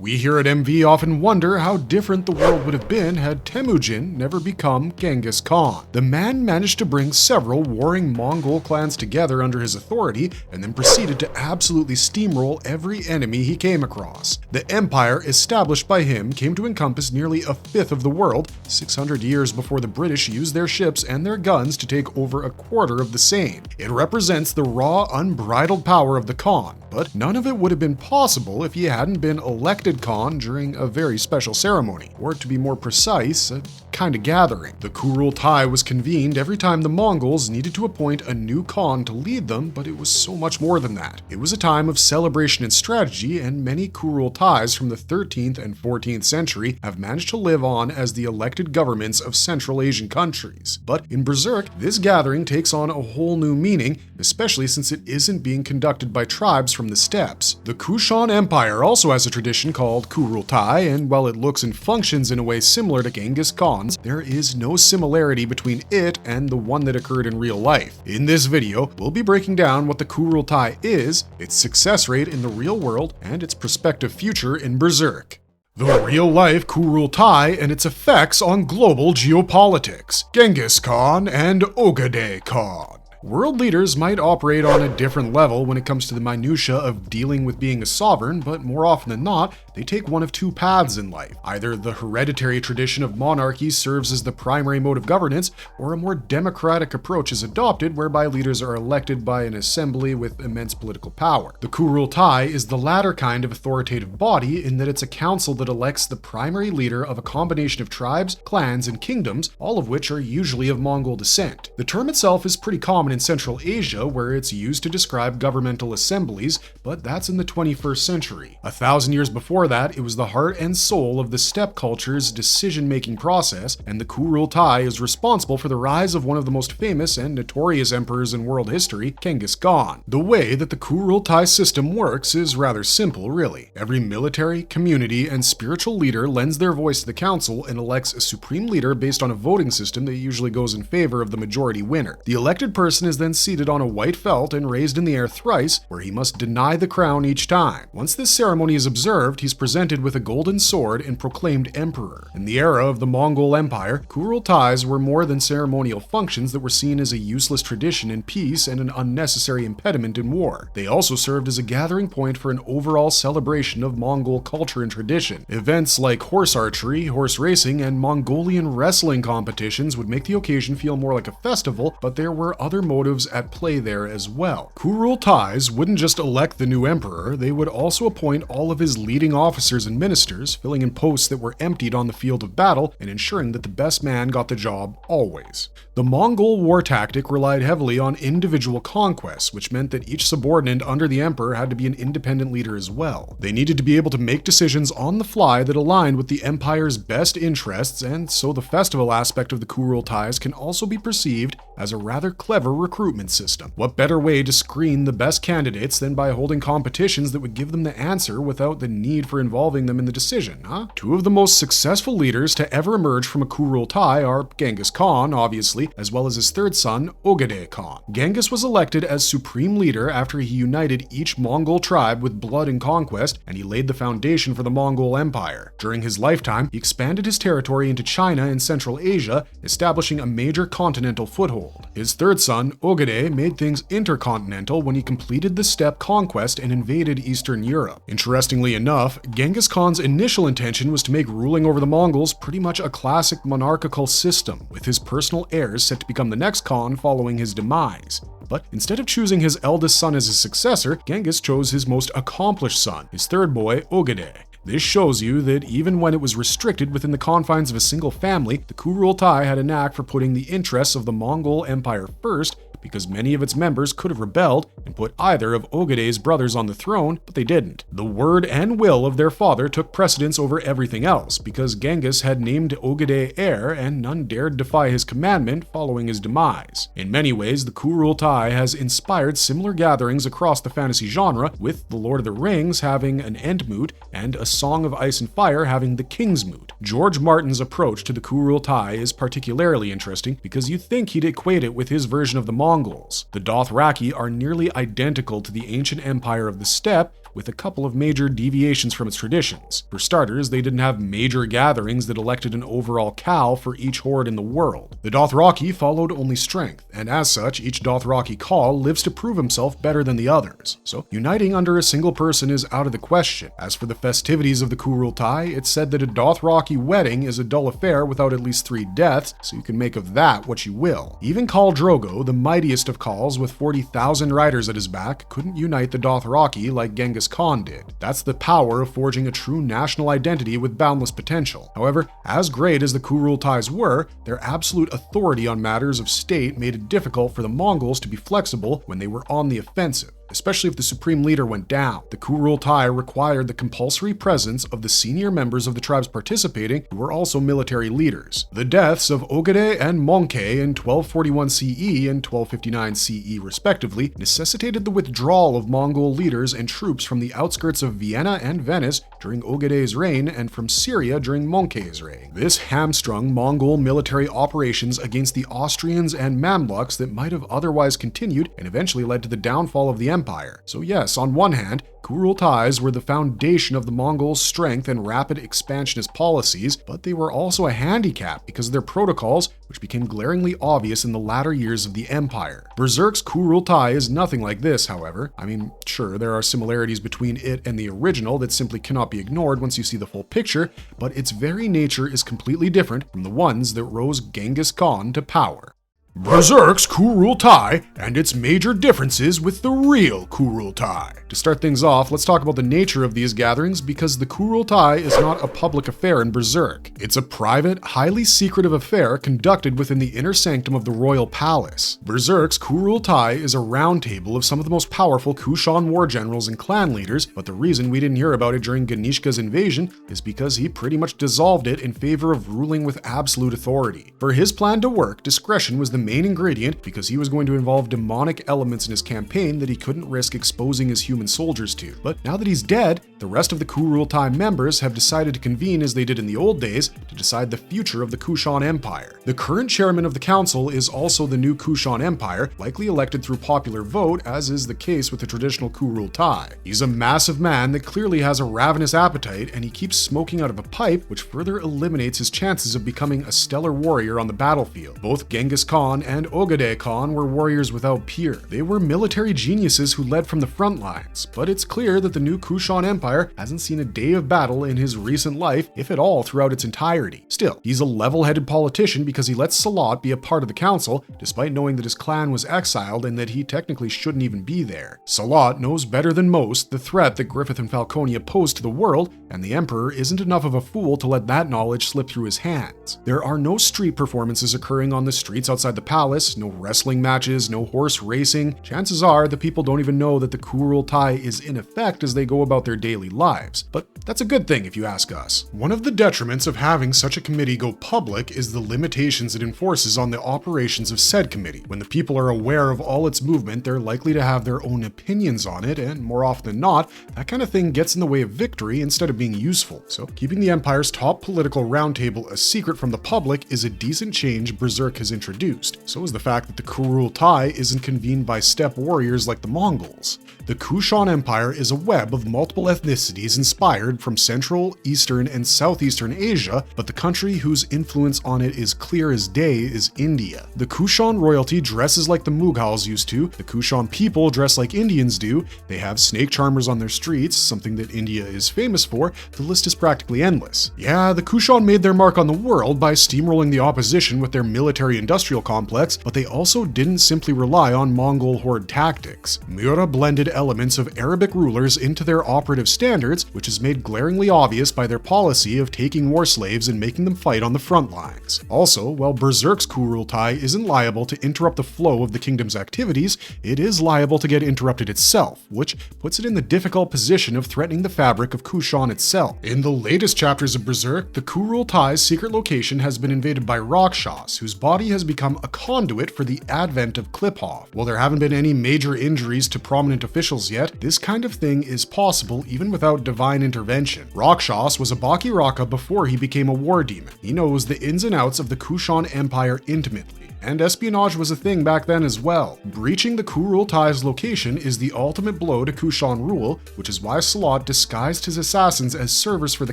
We here at MV often wonder how different the world would have been had Temujin never become Genghis Khan. The man managed to bring several warring Mongol clans together under his authority and then proceeded to absolutely steamroll every enemy he came across. The empire established by him came to encompass nearly a fifth of the world, 600 years before the British used their ships and their guns to take over a quarter of the same. It represents the raw, unbridled power of the Khan, but none of it would have been possible if he hadn't been elected Khan during a very special ceremony, or to be more precise, a kind of gathering. The Kurultai was convened every time the Mongols needed to appoint a new Khan to lead them, but it was so much more than that. It was a time of celebration and strategy, and many Kurultais from the 13th and 14th century have managed to live on as the elected governments of Central Asian countries. But in Berserk, this gathering takes on a whole new meaning, especially since it isn't being conducted by tribes from the steppes. The Kushan Empire also has a tradition called Kurultai, and while it looks and functions in a way similar to Genghis Khan's, there is no similarity between it and the one that occurred in real life. In this video, we'll be breaking down what the Kurultai is, its success rate in the real world, and its prospective future in Berserk. The real-life Kurultai and its effects on global geopolitics. Genghis Khan and Ogedei Khan. World leaders might operate on a different level when it comes to the minutiae of dealing with being a sovereign, but more often than not, they take one of two paths in life. Either the hereditary tradition of monarchy serves as the primary mode of governance, or a more democratic approach is adopted whereby leaders are elected by an assembly with immense political power. The Kurultai is the latter kind of authoritative body in that it's a council that elects the primary leader of a combination of tribes, clans, and kingdoms, all of which are usually of Mongol descent. The term itself is pretty common in Central Asia, where it's used to describe governmental assemblies, but that's in the 21st century. 1,000 years before that, it was the heart and soul of the steppe culture's decision-making process, and the Kurultai is responsible for the rise of one of the most famous and notorious emperors in world history, Genghis Khan. The way that the Kurultai system works is rather simple, really. Every military, community, and spiritual leader lends their voice to the council and elects a supreme leader based on a voting system that usually goes in favor of the majority winner. The elected person is then seated on a white felt and raised in the air thrice, where he must deny the crown each time. Once this ceremony is observed, he's presented with a golden sword and proclaimed emperor. In the era of the Mongol Empire, Kurultais were more than ceremonial functions that were seen as a useless tradition in peace and an unnecessary impediment in war. They also served as a gathering point for an overall celebration of Mongol culture and tradition. Events like horse archery, horse racing, and Mongolian wrestling competitions would make the occasion feel more like a festival, but there were other motives at play there as well. Kurultais wouldn't just elect the new emperor, they would also appoint all of his leading officers and ministers, filling in posts that were emptied on the field of battle and ensuring that the best man got the job always. The Mongol war tactic relied heavily on individual conquests, which meant that each subordinate under the emperor had to be an independent leader as well. They needed to be able to make decisions on the fly that aligned with the empire's best interests, and so the festival aspect of the Kurultais can also be perceived as a rather clever recruitment system. What better way to screen the best candidates than by holding competitions that would give them the answer without the need for involving them in the decision, huh? Two of the most successful leaders to ever emerge from a Kurultai are Genghis Khan, obviously, as well as his third son, Ogedei Khan. Genghis was elected as supreme leader after he united each Mongol tribe with blood and conquest, and he laid the foundation for the Mongol Empire. During his lifetime, he expanded his territory into China and Central Asia, establishing a major continental foothold. His third son, Ogedei, made things intercontinental when he completed the steppe conquest and invaded Eastern Europe. Interestingly enough, Genghis Khan's initial intention was to make ruling over the Mongols pretty much a classic monarchical system, with his personal heirs set to become the next Khan following his demise. But instead of choosing his eldest son as his successor, Genghis chose his most accomplished son, his third boy, Ogedei. This shows you that even when it was restricted within the confines of a single family, the Kurultai had a knack for putting the interests of the Mongol Empire first, because many of its members could have rebelled and put either of Ogedei's brothers on the throne, but they didn't. The word and will of their father took precedence over everything else, because Genghis had named Ogedei heir, and none dared defy his commandment following his demise. In many ways, the Kurultai has inspired similar gatherings across the fantasy genre, with The Lord of the Rings having an end moot, and A Song of Ice and Fire having the King's moot. George Martin's approach to the Kurultai is particularly interesting, because you'd think he'd equate it with his version of the Mongols. The Dothraki are nearly identical to the ancient empire of the steppe, with a couple of major deviations from its traditions. For starters, they didn't have major gatherings that elected an overall Khal for each horde in the world. The Dothraki followed only strength, and as such, each Dothraki Khal lives to prove himself better than the others. So, uniting under a single person is out of the question. As for the festivities of the Kurultai, it's said that a Dothraki wedding is a dull affair without at least 3 deaths, so you can make of that what you will. Even Khal Drogo, the mightiest of Khals with 40,000 riders at his back, couldn't unite the Dothraki like Genghis Khan did. That's the power of forging a true national identity with boundless potential. However, as great as the Kurultais were, their absolute authority on matters of state made it difficult for the Mongols to be flexible when they were on the offensive. Especially if the supreme leader went down. The Kurultai required the compulsory presence of the senior members of the tribes participating, who were also military leaders. The deaths of Ogedei and Monkey in 1241 CE and 1259 CE respectively necessitated the withdrawal of Mongol leaders and troops from the outskirts of Vienna and Venice during Ogedei's reign and from Syria during Monkey's reign. This hamstrung Mongol military operations against the Austrians and Mamluks that might have otherwise continued and eventually led to the downfall of the empire. So yes, on one hand, Kurultais were the foundation of the Mongols' strength and rapid expansionist policies, but they were also a handicap because of their protocols, which became glaringly obvious in the latter years of the empire. Berserk's Kurultai is nothing like this, however. I mean, sure, there are similarities between it and the original that simply cannot be ignored once you see the full picture, but its very nature is completely different from the ones that rose Genghis Khan to power. Berserk's Kurultai and its major differences with the real Kurultai. To start things off, let's talk about the nature of these gatherings because the Kurultai is not a public affair in Berserk. It's a private, highly secretive affair conducted within the inner sanctum of the royal palace. Berserk's Kurultai is a roundtable of some of the most powerful Kushan war generals and clan leaders, but the reason we didn't hear about it during Ganishka's invasion is because he pretty much dissolved it in favor of ruling with absolute authority. For his plan to work, discretion was the main ingredient because he was going to involve demonic elements in his campaign that he couldn't risk exposing his human soldiers to. But now that he's dead, the rest of the Kurultai members have decided to convene as they did in the old days to decide the future of the Kushan Empire. The current chairman of the council is also the new Kushan Empire, likely elected through popular vote, as is the case with the traditional Kurultai. He's a massive man that clearly has a ravenous appetite, and he keeps smoking out of a pipe, which further eliminates his chances of becoming a stellar warrior on the battlefield. Both Genghis Khan and Ogedei Khan were warriors without peer. They were military geniuses who led from the front lines, but it's clear that the new Kushan Empire hasn't seen a day of battle in his recent life, if at all throughout its entirety. Still, he's a level-headed politician because he lets Salat be a part of the council, despite knowing that his clan was exiled and that he technically shouldn't even be there. Salat knows better than most the threat that Griffith and Falconia pose to the world, and the Emperor isn't enough of a fool to let that knowledge slip through his hands. There are no street performances occurring on the streets outside the palace, no wrestling matches, no horse racing. Chances are the people don't even know that the Kurultai is in effect as they go about their daily lives. But that's a good thing if you ask us. One of the detriments of having such a committee go public is the limitations it enforces on the operations of said committee. When the people are aware of all its movement, they're likely to have their own opinions on it, and more often than not, that kind of thing gets in the way of victory instead of being useful. So keeping the Empire's top political roundtable a secret from the public is a decent change Berserk has introduced. So is the fact that the Kurultai isn't convened by steppe warriors like the Mongols. The Kushan Empire is a web of multiple ethnicities inspired from Central, Eastern, and Southeastern Asia, but the country whose influence on it is clear as day is India. The Kushan royalty dresses like the Mughals used to, the Kushan people dress like Indians do, they have snake charmers on their streets, something that India is famous for. The list is practically endless. Yeah, the Kushan made their mark on the world by steamrolling the opposition with their military-industrial complex, but they also didn't simply rely on Mongol horde tactics. Mura blended elements of Arabic rulers into their operative standards, which is made glaringly obvious by their policy of taking war slaves and making them fight on the front lines. Also, while Berserk's Kurultai isn't liable to interrupt the flow of the kingdom's activities, it is liable to get interrupted itself, which puts it in the difficult position of threatening the fabric of Kushan itself. In the latest chapters of Berserk, the Kurultai's secret location has been invaded by Rakshas, whose body has become a conduit for the advent of Kliphoff. While there haven't been any major injuries to prominent officials yet, this kind of thing is possible even without divine intervention. Rakshas was a Bakiraka before he became a war demon. He knows the ins and outs of the Kushan Empire intimately. And espionage was a thing back then as well. Breaching the Kurultai's location is the ultimate blow to Kushan rule, which is why Salat disguised his assassins as servers for the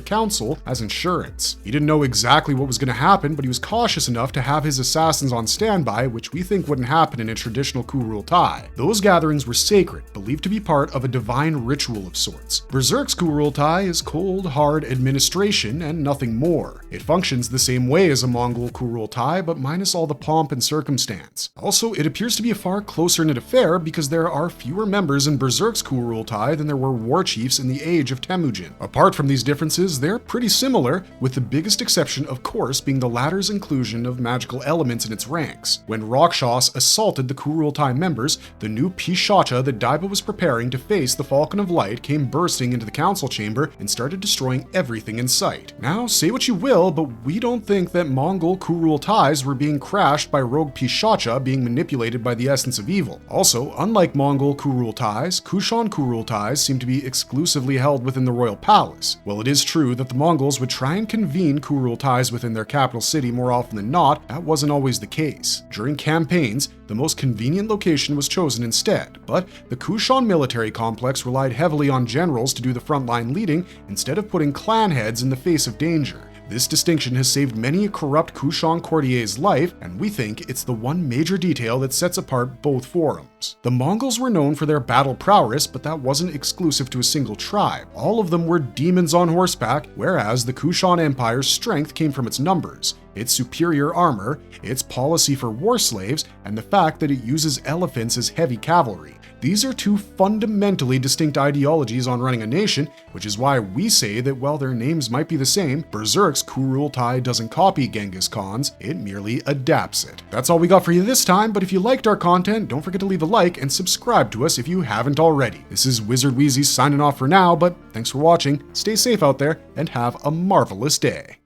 council as insurance. He didn't know exactly what was going to happen, but he was cautious enough to have his assassins on standby, which we think wouldn't happen in a traditional Kurultai. Those gatherings were sacred, believed to be part of a divine ritual of sorts. Berserk's Kurultai is cold, hard administration and nothing more. It functions the same way as a Mongol Kurultai, but minus all the pomp and circumstance. Also, it appears to be a far closer-knit affair because there are fewer members in Berserk's Kurultai than there were war chiefs in the age of Temujin. Apart from these differences, they're pretty similar, with the biggest exception, of course, being the latter's inclusion of magical elements in its ranks. When Rakshas assaulted the Kurultai members, the new Pishacha that Daiba was preparing to face the Falcon of Light came bursting into the council chamber and started destroying everything in sight. Now, say what you will, but we don't think that Mongol Kurultais were being crashed by rogue Pishacha being manipulated by the essence of evil. Also, unlike Mongol Kurultais, Kushan Kurultais seem to be exclusively held within the royal palace. While it is true that the Mongols would try and convene Kurultais within their capital city more often than not, that wasn't always the case. During campaigns, the most convenient location was chosen instead, but the Kushan military complex relied heavily on generals to do the frontline leading instead of putting clan heads in the face of danger. This distinction has saved many a corrupt Kushan courtier's life, and we think it's the one major detail that sets apart both forums. The Mongols were known for their battle prowess, but that wasn't exclusive to a single tribe. All of them were demons on horseback, whereas the Kushan Empire's strength came from its numbers, its superior armor, its policy for war slaves, and the fact that it uses elephants as heavy cavalry. These are two fundamentally distinct ideologies on running a nation, which is why we say that while their names might be the same, Berserk's Kurultai doesn't copy Genghis Khan's, it merely adapts it. That's all we got for you this time, but if you liked our content, don't forget to leave a like and subscribe to us if you haven't already. This is Wizard Wheezy signing off for now, but thanks for watching, stay safe out there, and have a marvelous day.